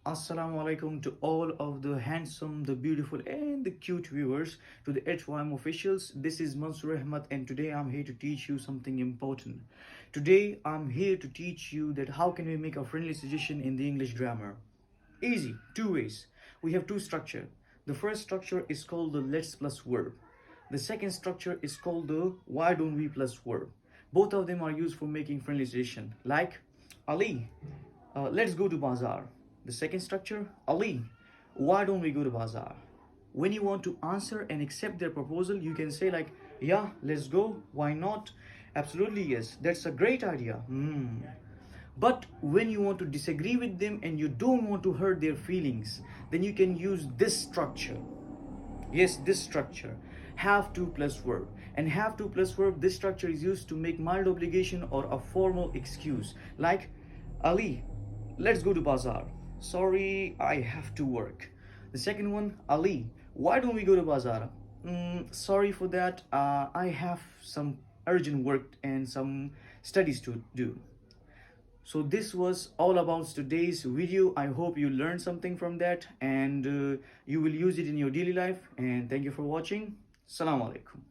Assalamu alaikum to all of the handsome, the beautiful, and the cute viewers, to the Wecome officials. This is Mansur Ahmad, and today I'm here to teach you something important. Today I'm here to teach you that how can we make a friendly suggestion in the English grammar. Easy, two ways. We have two structure. The first structure is called the let's plus verb. The second structure is called the why don't we plus verb. Both of them are used for making friendly suggestion. Like Ali, let's go to bazaar. The second structure, Ali, why don't we go to bazaar? When you want to answer and accept their proposal, you can say like, yeah, let's go, why not? Absolutely yes, that's a great idea. But when you want to disagree with them and you don't want to hurt their feelings, then you can use this structure. Yes, this structure, have to plus verb. And have to plus verb, this structure is used to make mild obligation or a formal excuse. Like, Ali, let's go to bazaar. Sorry, I have to work. The second one, Ali, why don't we go to bazaar? Sorry for that. I have some urgent work and some studies to do. So this was all about today's video. I hope you learned something from that and you will use it in your daily life. And thank you for watching. Assalamu alaikum.